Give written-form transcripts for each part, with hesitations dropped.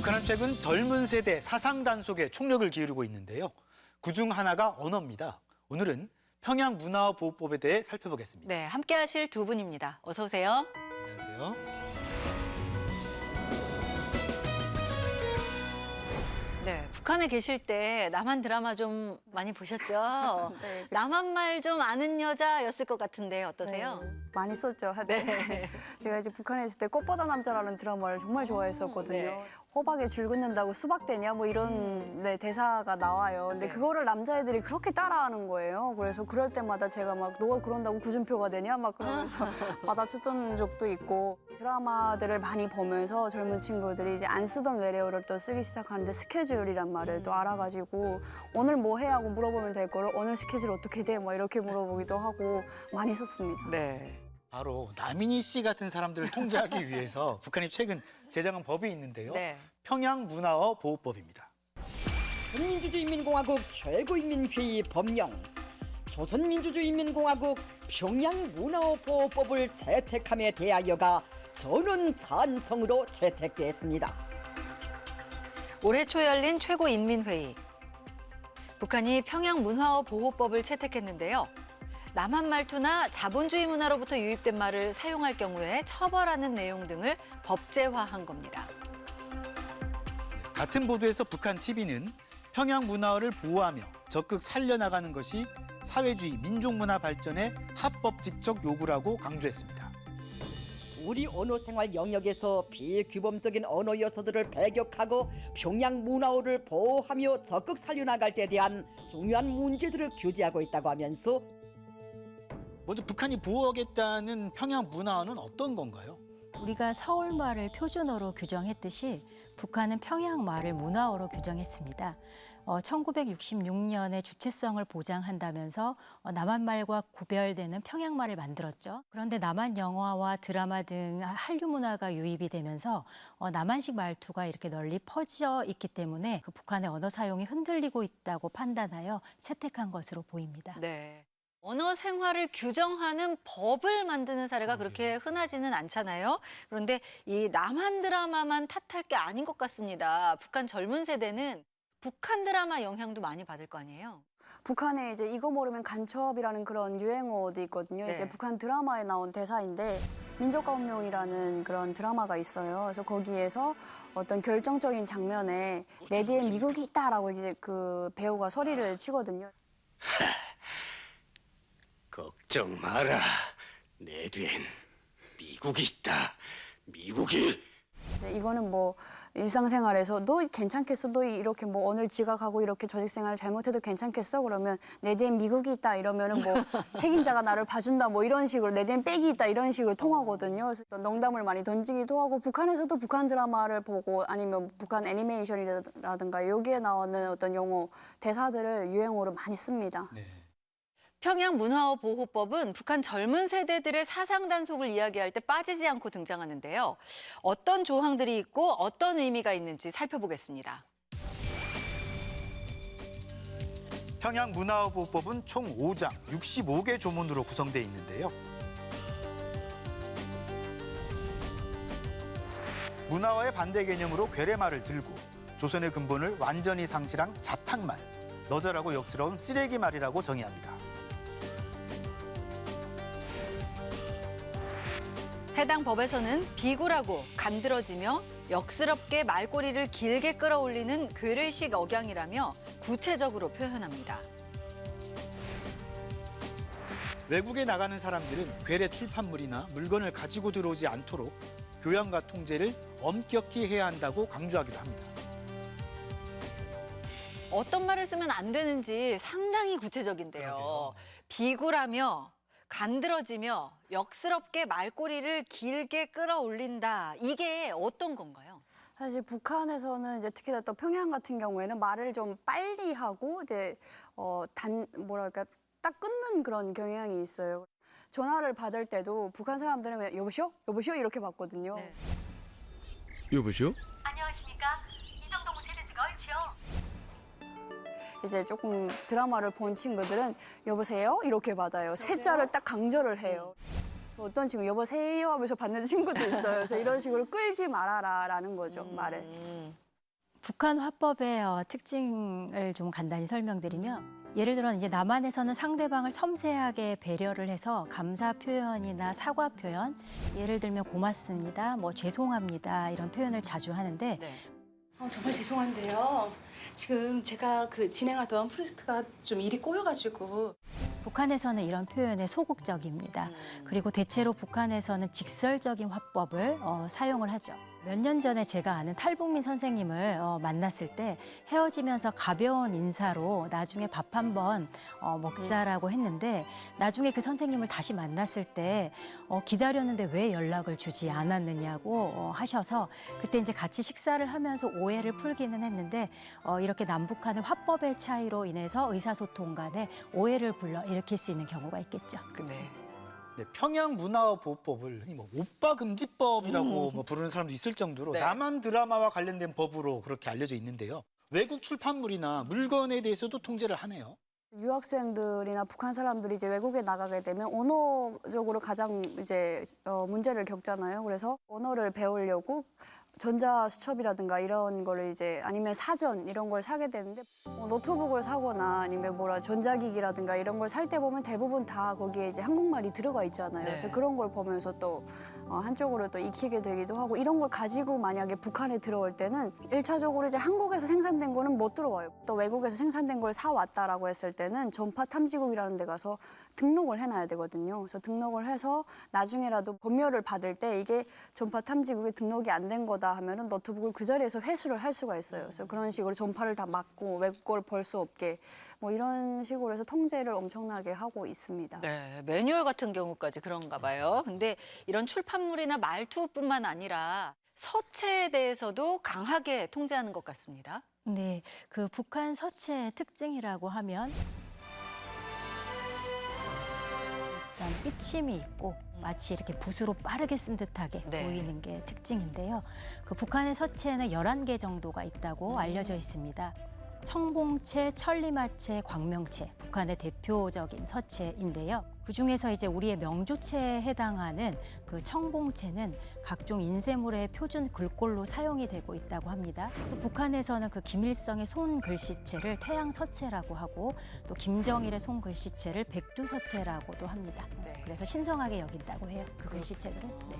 북한은 최근 젊은 세대 사상 단속에 총력을 기울이고 있는데요. 그중 하나가 언어입니다. 오늘은 평양 문화보호법에 대해 살펴보겠습니다. 네, 함께 하실 두 분입니다. 어서 오세요. 안녕하세요. 네, 북한에 계실 때 남한 드라마 좀 많이 보셨죠? 네. 남한 말 좀 아는 여자였을 것 같은데 어떠세요? 네, 많이 썼죠. 한때. 제가 이제 북한에 있을 때 꽃보다 남자라는 드라마를 정말 좋아했었거든요. 네. 호박에 줄 긋는다고 수박 되냐 뭐 이런 네, 대사가 나와요. 근데 그거를 남자애들이 그렇게 따라하는 거예요. 그래서 그럴 때마다 제가 막 너가 그런다고 구준표가 되냐 막 그러면서 받아쳤던 적도 있고 드라마들을 많이 보면서 젊은 친구들이 이제 안 쓰던 외래어를 또 쓰기 시작하는데 스케줄이란 말을 또 알아가지고 오늘 뭐 해 하고 물어보면 될 거를 오늘 스케줄 어떻게 돼? 뭐 이렇게 물어보기도 하고 많이 썼습니다. 네. 바로 나민희 씨 같은 사람들을 통제하기 위해서 북한이 최근 제정한 법이 있는데요. 네. 평양문화어 보호법입니다. 조선민주주의인민공화국 최고인민회의 법령 조선민주주의인민공화국 평양문화어보호법을 채택함에 대하여가 전원 찬성으로 채택됐습니다. 올해 초 열린 최고인민회의. 북한이 평양문화어 보호법을 채택했는데요. 남한 말투나 자본주의 문화로부터 유입된 말을 사용할 경우에 처벌하는 내용 등을 법제화한 겁니다. 같은 보도에서 북한 TV는 평양 문화어를 보호하며 적극 살려나가는 것이 사회주의 민족문화 발전의 합법직적 요구라고 강조했습니다. 우리 언어생활 영역에서 비규범적인 언어 요소들을 배격하고 평양 문화어를 보호하며 적극 살려나갈 때 대한 중요한 문제들을 규제하고 있다고 하면서 먼저 북한이 보호하겠다는 평양 문화어는 어떤 건가요? 우리가 서울말을 표준어로 규정했듯이 북한은 평양말을 문화어로 규정했습니다. 1966년에 주체성을 보장한다면서 남한말과 구별되는 평양말을 만들었죠. 그런데 남한 영화와 드라마 등 한류 문화가 유입이 되면서 남한식 말투가 이렇게 널리 퍼져 있기 때문에 그 북한의 언어 사용이 흔들리고 있다고 판단하여 채택한 것으로 보입니다. 네. 언어 생활을 규정하는 법을 만드는 사례가 그렇게 흔하지는 않잖아요. 그런데 이 남한 드라마만 탓할 게 아닌 것 같습니다. 북한 젊은 세대는 북한 드라마 영향도 많이 받을 거 아니에요? 북한에 이제 이거 모르면 간첩이라는 그런 유행어도 있거든요. 네. 이게 북한 드라마에 나온 대사인데 민족과 운명이라는 그런 드라마가 있어요. 그래서 거기에서 어떤 결정적인 장면에 내 뒤에 미국이 있다라고 이제 그 배우가 소리를 치거든요. 걱정 마라. 내 뒤엔 미국이 있다. 미국이. 이제 이거는 뭐 일상생활에서 너 괜찮겠어? 너 이렇게 뭐 오늘 지각하고 이렇게 조직생활 잘못해도 괜찮겠어? 그러면 내 뒤엔 미국이 있다 이러면은 뭐 책임자가 나를 봐준다 뭐 이런 식으로 내 뒤엔 백이 있다 이런 식으로 통하거든요. 그래서 농담을 많이 던지기도 하고 북한에서도 북한 드라마를 보고 아니면 북한 애니메이션이라든가 여기에 나오는 어떤 용어 대사들을 유행어로 많이 씁니다. 네. 평양 문화어 보호법은 북한 젊은 세대들의 사상 단속을 이야기할 때 빠지지 않고 등장하는데요. 어떤 조항들이 있고 어떤 의미가 있는지 살펴보겠습니다. 평양 문화어 보호법은 총 5장 65개 조문으로 구성되어 있는데요. 문화어의 반대 개념으로 괴뢰말을 들고 조선의 근본을 완전히 상실한 자탕말, 너절하고 역스러운 쓰레기말이라고 정의합니다. 해당 법에서는 비굴하고 간드러지며 역스럽게 말꼬리를 길게 끌어올리는 괴뢰식 억양이라며 구체적으로 표현합니다. 외국에 나가는 사람들은 괴뢰 출판물이나 물건을 가지고 들어오지 않도록 교양과 통제를 엄격히 해야 한다고 강조하기도 합니다. 어떤 말을 쓰면 안 되는지 상당히 구체적인데요. 그러게요. 비굴하며 간드러지며 역스럽게 말꼬리를 길게 끌어올린다. 이게 어떤 건가요? 사실 북한에서는 이제 특히나 또 평양 같은 경우에는 말을 좀 빨리 하고 이제 뭐랄까 딱 끊는 그런 경향이 있어요. 전화를 받을 때도 북한 사람들은 그냥 여보시오? 여보시오? 이렇게 받거든요. 네. 여보시오? 안녕하십니까? 이정동 세대지가 옳지요? 이제 조금 드라마를 본 친구들은 여보세요? 이렇게 받아요. 세자를 딱 강조를 해요. 어떤 친구 여보세요 하면서 받는 친구도 있어요. 그래서 이런 식으로 끌지 말아라라는 거죠, 말을. 북한 화법의 특징을 좀 간단히 설명드리면 예를 들어 이제 남한에서는 상대방을 섬세하게 배려를 해서 감사 표현이나 사과 표현, 예를 들면 고맙습니다, 뭐 죄송합니다 이런 표현을 자주 하는데 네. 정말 죄송한데요. 지금 제가 진행하던 프로젝트가 좀 일이 꼬여가지고. 북한에서는 이런 표현에 소극적입니다. 그리고 대체로 북한에서는 직설적인 화법을 사용을 하죠. 몇 년 전에 제가 아는 탈북민 선생님을 만났을 때 헤어지면서 가벼운 인사로 나중에 밥 한번 먹자라고 했는데 나중에 그 선생님을 다시 만났을 때 기다렸는데 왜 연락을 주지 않았느냐고 하셔서 그때 이제 같이 식사를 하면서 오해를 풀기는 했는데 이렇게 남북한의 화법의 차이로 인해서 의사소통 간에 오해를 불러일으킬 수 있는 경우가 있겠죠. 네. 네, 평양 문화어 보호법을 흔히 뭐 오빠 금지법이라고 뭐 부르는 사람도 있을 정도로 네. 남한 드라마와 관련된 법으로 그렇게 알려져 있는데요. 외국 출판물이나 물건에 대해서도 통제를 하네요. 유학생들이나 북한 사람들이 이제 외국에 나가게 되면 언어적으로 가장 이제 문제를 겪잖아요. 그래서 언어를 배우려고 전자수첩이라든가 이런 거를 이제 아니면 사전 이런 걸 사게 되는데 노트북을 사거나 아니면 전자기기라든가 이런 걸 살 때 보면 대부분 다 거기에 이제 한국말이 들어가 있잖아요. 네. 그래서 그런 걸 보면서 또 한쪽으로 또 익히게 되기도 하고 이런 걸 가지고 만약에 북한에 들어올 때는 1차적으로 이제 한국에서 생산된 거는 못 들어와요. 또 외국에서 생산된 걸 사왔다라고 했을 때는 전파 탐지국이라는 데 가서 등록을 해놔야 되거든요. 그래서 등록을 해서 나중에라도 검열을 받을 때 이게 전파 탐지국에 등록이 안 된 거다 하면은 노트북을 그 자리에서 회수를 할 수가 있어요. 그래서 그런 식으로 전파를 다 막고 외국 걸 벌 수 없게 뭐 이런 식으로 해서 통제를 엄청나게 하고 있습니다. 네, 매뉴얼 같은 경우까지 그런가 봐요. 근데 이런 출판물이나 말투뿐만 아니라 서체에 대해서도 강하게 통제하는 것 같습니다. 네, 그 북한 서체의 특징이라고 하면 일단 삐침이 있고 마치 이렇게 붓으로 빠르게 쓴 듯하게 네. 보이는 게 특징인데요. 그 북한의 서체에는 11개 정도가 있다고 알려져 있습니다. 청봉체, 천리마체, 광명체, 북한의 대표적인 서체인데요. 그중에서 이제 우리의 명조체에 해당하는 그 청봉체는 각종 인쇄물의 표준 글꼴로 사용이 되고 있다고 합니다. 또 북한에서는 그 김일성의 손글씨체를 태양서체라고 하고 또 김정일의 손글씨체를 백두서체라고도 합니다. 네. 그래서 신성하게 여긴다고 해요. 그 글씨체들을. 네.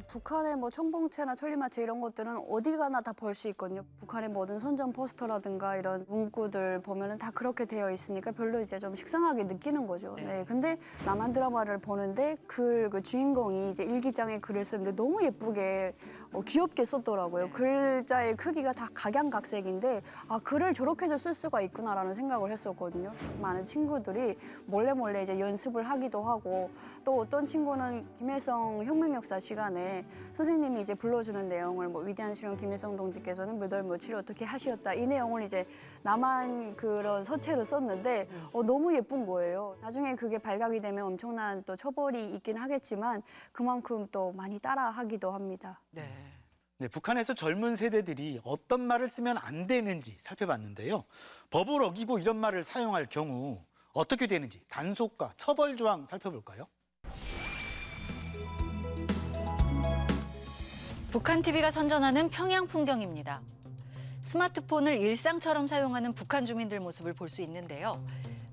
북한의 뭐 청봉체나 천리마체 이런 것들은 어디 가나 다 볼 수 있거든요. 북한의 모든 선전 포스터라든가 이런 문구들 보면은 다 그렇게 되어 있으니까 별로 이제 좀 식상하게 느끼는 거죠. 네. 네. 근데 남한 드라마를 보는데 그 주인공이 이제 일기장에 글을 쓰는데 너무 예쁘게 귀엽게 썼더라고요. 네. 글자의 크기가 다 각양각색인데 아 글을 저렇게도 쓸 수가 있구나라는 생각을 했었거든요. 많은 친구들이 몰래 이제 연습을 하기도 하고 또 어떤 친구는 김일성 혁명 역사 시간에 선생님이 이제 불러주는 내용을 뭐 위대한 수령 김일성 동지께서는 몇 월 며칠 어떻게 하시었다 이 내용을 이제 남한 그런 서체로 썼는데 너무 예쁜 거예요. 나중에 그게 발각이 되면 엄청난 또 처벌이 있긴 하겠지만 그만큼 또 많이 따라하기도 합니다. 네. 네, 북한에서 젊은 세대들이 어떤 말을 쓰면 안 되는지 살펴봤는데요. 법을 어기고 이런 말을 사용할 경우 어떻게 되는지 단속과 처벌 조항 살펴볼까요? 북한 TV가 선전하는 평양 풍경입니다. 스마트폰을 일상처럼 사용하는 북한 주민들 모습을 볼 수 있는데요.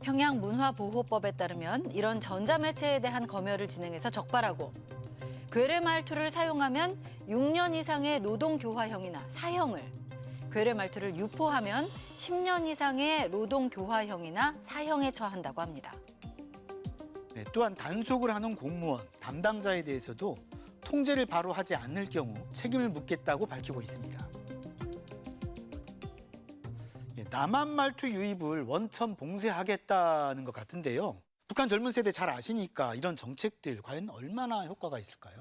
평양 문화보호법에 따르면 이런 전자매체에 대한 검열을 진행해서 적발하고 괴뢰 말투를 사용하면 6년 이상의 노동교화형이나 사형을, 괴뢰 말투를 유포하면 10년 이상의 노동교화형이나 사형에 처한다고 합니다. 네, 또한 단속을 하는 공무원, 담당자에 대해서도 통제를 바로 하지 않을 경우 책임을 묻겠다고 밝히고 있습니다. 남한 말투 유입을 원천 봉쇄하겠다는 것 같은데요. 북한 젊은 세대 잘 아시니까 이런 정책들 과연 얼마나 효과가 있을까요?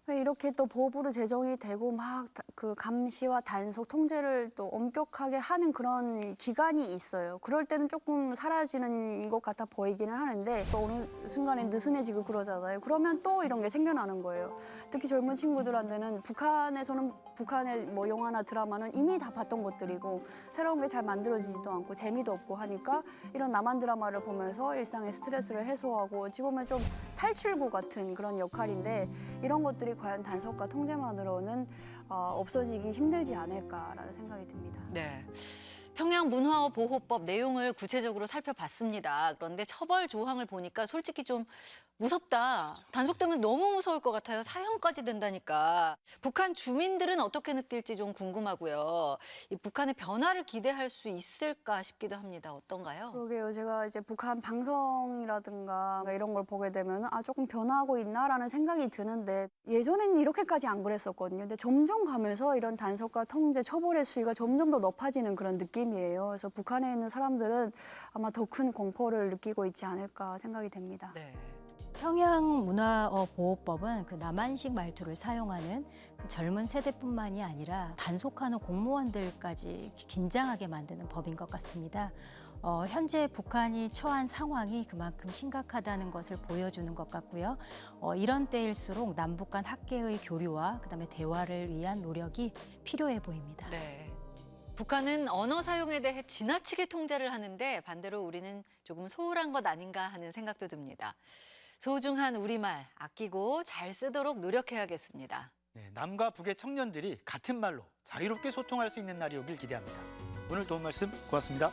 이렇게 또 법으로 제정이 되고 막 그 감시와 단속, 통제를 또 엄격하게 하는 그런 기간이 있어요. 그럴 때는 조금 사라지는 것 같아 보이기는 하는데 또 어느 순간에 느슨해지고 그러잖아요. 그러면 또 이런 게 생겨나는 거예요. 특히 젊은 친구들한테는 북한에서는 북한의 뭐 영화나 드라마는 이미 다 봤던 것들이고 새로운 게 잘 만들어지지도 않고 재미도 없고 하니까 이런 남한 드라마를 보면서 일상의 스트레스를 해소하고 어찌 보면 좀 탈출구 같은 그런 역할인데 이런 것들이 과연 단속과 통제만으로는 없어지기 힘들지 않을까라는 생각이 듭니다. 네. 평양 문화어 보호법 내용을 구체적으로 살펴봤습니다. 그런데 처벌 조항을 보니까 솔직히 좀 무섭다. 단속되면 너무 무서울 것 같아요. 사형까지 된다니까. 북한 주민들은 어떻게 느낄지 좀 궁금하고요. 이 북한의 변화를 기대할 수 있을까 싶기도 합니다. 어떤가요? 그러게요. 제가 이제 북한 방송이라든가 이런 걸 보게 되면 조금 변화하고 있나라는 생각이 드는데 예전에는 이렇게까지 안 그랬었거든요. 근데 점점 가면서 이런 단속과 통제, 처벌의 수위가 점점 더 높아지는 그런 느낌이에요. 그래서 북한에 있는 사람들은 아마 더 큰 공포를 느끼고 있지 않을까 생각이 됩니다. 네. 평양 문화어 보호법은 그 남한식 말투를 사용하는 그 젊은 세대뿐만이 아니라 단속하는 공무원들까지 긴장하게 만드는 법인 것 같습니다. 현재 북한이 처한 상황이 그만큼 심각하다는 것을 보여주는 것 같고요. 이런 때일수록 남북 간 학계의 교류와 그다음에 대화를 위한 노력이 필요해 보입니다. 네. 북한은 언어 사용에 대해 지나치게 통제를 하는데 반대로 우리는 조금 소홀한 것 아닌가 하는 생각도 듭니다. 소중한 우리말 아끼고 잘 쓰도록 노력해야겠습니다. 네, 남과 북의 청년들이 같은 말로 자유롭게 소통할 수 있는 날이 오길 기대합니다. 오늘 도움 말씀 고맙습니다.